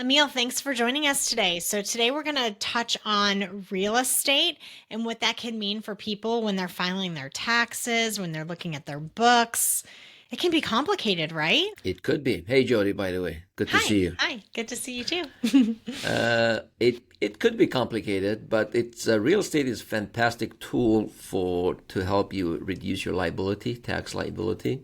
Emil, thanks for joining us today. So, today we're going to touch on real estate and what that can mean for people when they're filing their taxes, when they're looking at their books. It can be complicated, right? It could be. Hey, Jody, by the way, good to Hi. see you. Hi. Good to see you too. It could be complicated, but it's real estate is a fantastic tool to help you reduce your liability, tax liability,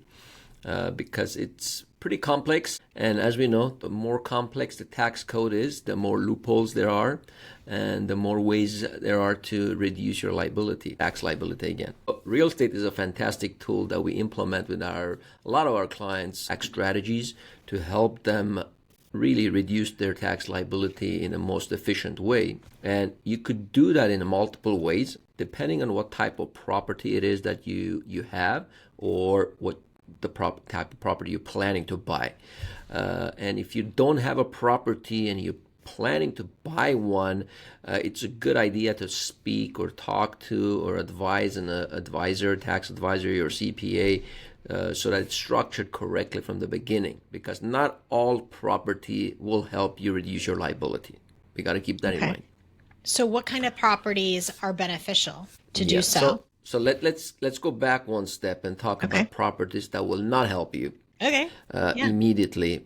because it's pretty complex. And as we know, the more complex the tax code is, the more loopholes there are, and the more ways there are to reduce your liability, tax liability again. Real estate is a fantastic tool that we implement with a lot of our clients' tax strategies to help them really reduce their tax liability in the most efficient way. And you could do that in multiple ways, depending on what type of property it is that you have, or what the type of property you're planning to buy. And if you don't have a property and you're planning to buy one, it's a good idea to speak or talk to or advise an advisor, tax advisor, or CPA, so that it's structured correctly from the beginning, because not all property will help you reduce your liability. We got to keep that in mind. So, what kind of properties are beneficial to do so? So let's go back one step and talk about properties that will not help you immediately.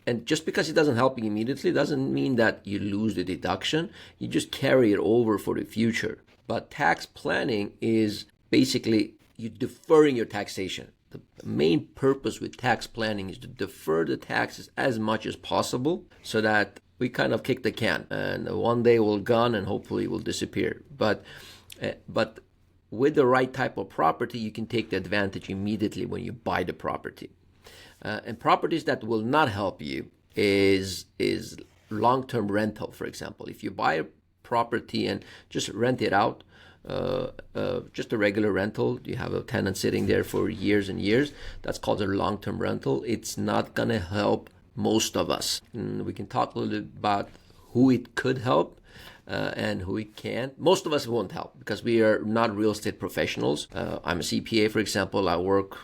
And just because it doesn't help you immediately doesn't mean that you lose the deduction. You just carry it over for the future. But tax planning is basically you deferring your taxation. The main purpose with tax planning is to defer the taxes as much as possible so that we kind of kick the can and one day will gone and hopefully it will disappear. But with the right type of property, you can take the advantage immediately when you buy the property. And properties that will not help you is long-term rental, for example. If you buy a property and just rent it out, just a regular rental, you have a tenant sitting there for years and years, that's called a long-term rental. It's not going to help most of us. And we can talk a little bit about who it could help and who it can't. Most of us won't help because we are not real estate professionals. I'm a CPA, for example. I work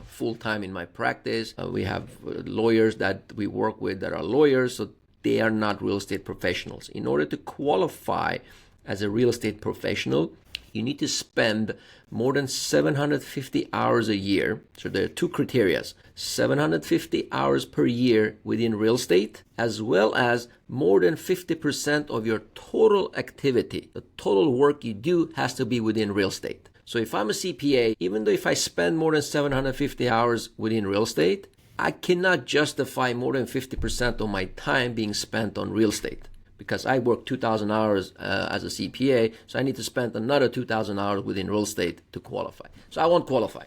full-time in my practice. We have lawyers that we work with that are lawyers, so they are not real estate professionals. In order to qualify as a real estate professional, you need to spend more than 750 hours a year. So there are two criteria: 750 hours per year within real estate, as well as more than 50% of your total activity. The total work you do has to be within real estate. So if I'm a CPA, even though if I spend more than 750 hours within real estate, I cannot justify more than 50% of my time being spent on real estate, because I work 2,000 hours as a CPA, so I need to spend another 2,000 hours within real estate to qualify. So I won't qualify.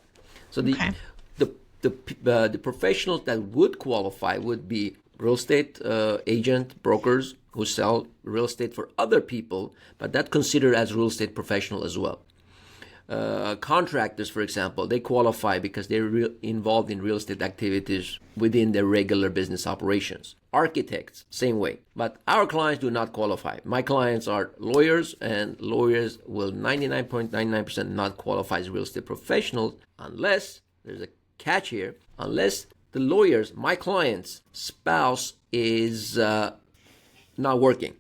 So the professionals that would qualify would be real estate agent, brokers who sell real estate for other people, but that's considered as real estate professional as well. Contractors, for example, they qualify because they're involved in real estate activities within their regular business operations. Architects, same way. But our clients do not qualify. My clients are lawyers, and lawyers will 99.99% not qualify as real estate professionals unless, there's a catch here, unless the lawyers, my client's spouse, is not working.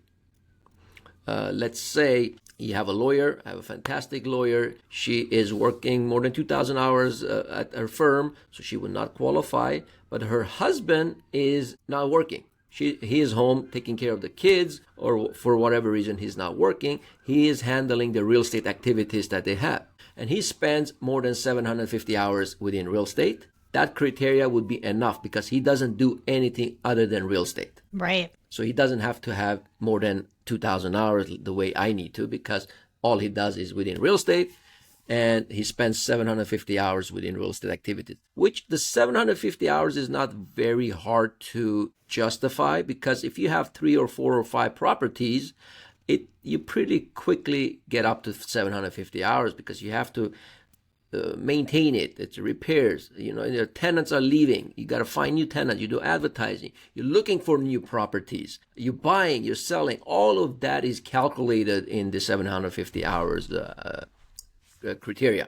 Let's say you have a lawyer, I have a fantastic lawyer. She is working more than 2,000 hours at her firm, so she would not qualify. But her husband is not working. He is home taking care of the kids, or for whatever reason he's not working. He is handling the real estate activities that they have. And he spends more than 750 hours within real estate. That criteria would be enough because he doesn't do anything other than real estate. Right. So he doesn't have to have more than 2,000 hours the way I need to, because all he does is within real estate, and he spends 750 hours within real estate activities, which the 750 hours is not very hard to justify, because if you have 3 or 4 or 5 properties, you pretty quickly get up to 750 hours because you have to maintain it. It's repairs. Your tenants are leaving. You got to find new tenants. You do advertising. You're looking for new properties. You're buying. You're selling. All of that is calculated in the 750 hours criteria.